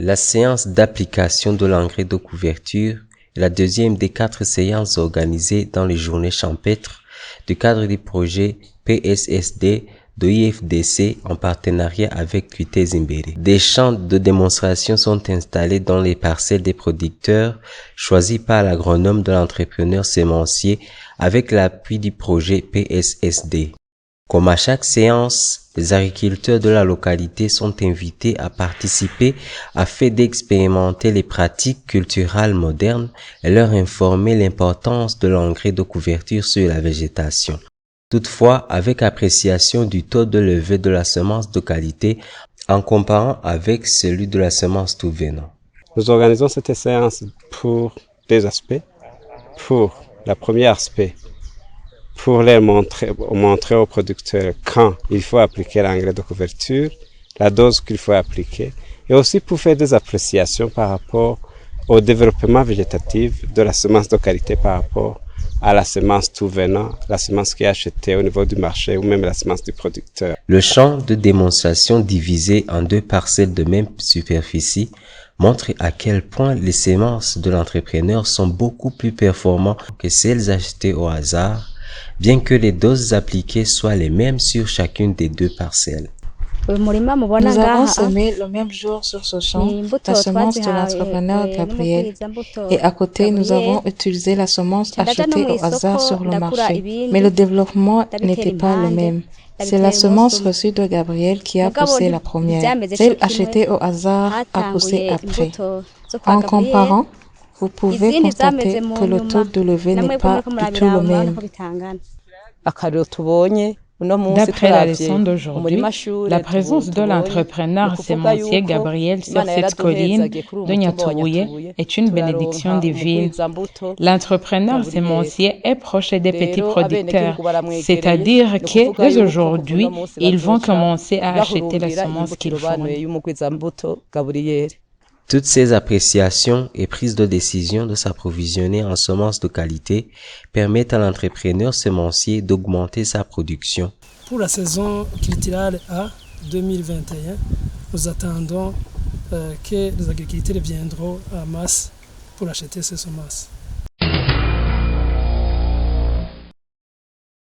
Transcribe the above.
La séance d'application de l'engrais de couverture est la deuxième des 4 séances organisées dans les journées champêtres du cadre du projet PSSD de l'IFDC en partenariat avec QT Zimbere. Des champs de démonstration sont installés dans les parcelles des producteurs choisis par l'agronome de l'entrepreneur sémencier avec l'appui du projet PSSD. Comme à chaque séance, les agriculteurs de la localité sont invités à participer afin d'expérimenter les pratiques culturelles modernes et leur informer l'importance de l'engrais de couverture sur la végétation. Toutefois, avec appréciation du taux de levée de la semence de qualité en comparant avec celui de la semence tout venant. Nous organisons cette séance pour deux aspects. Pour le premier aspect, pour les montrer aux producteurs quand il faut appliquer l'engrais de couverture, la dose qu'il faut appliquer, et aussi pour faire des appréciations par rapport au développement végétatif de la semence de qualité par rapport à la semence tout venant, la semence qui est achetée au niveau du marché ou même la semence du producteur. Le champ de démonstration divisé en 2 parcelles de même superficie montre à quel point les semences de l'entrepreneur sont beaucoup plus performantes que celles achetées au hasard, bien que les doses appliquées soient les mêmes sur chacune des 2 parcelles. Nous avons semé le même jour sur ce champ la semence de l'entrepreneur Gabriel et à côté nous avons utilisé la semence achetée au hasard sur le marché. Mais le développement n'était pas le même. C'est la semence reçue de Gabriel qui a poussé la première. Celle achetée au hasard a poussé après. En comparant, vous pouvez constater que le taux de levée n'est pas du tout le même. D'après la leçon d'aujourd'hui, la présence de l'entrepreneur sémencier Gabriel sur cette colline de Nyatubuye est une bénédiction divine. L'entrepreneur sémencier est proche des petits producteurs, c'est-à-dire que dès aujourd'hui, ils vont commencer à acheter la semence qu'ils fournissent. Toutes ces appréciations et prises de décision de s'approvisionner en semences de qualité permettent à l'entrepreneur sémencier d'augmenter sa production. Pour la saison culturelle A 2021, nous attendons que les agriculteurs viendront en masse pour acheter ces semences.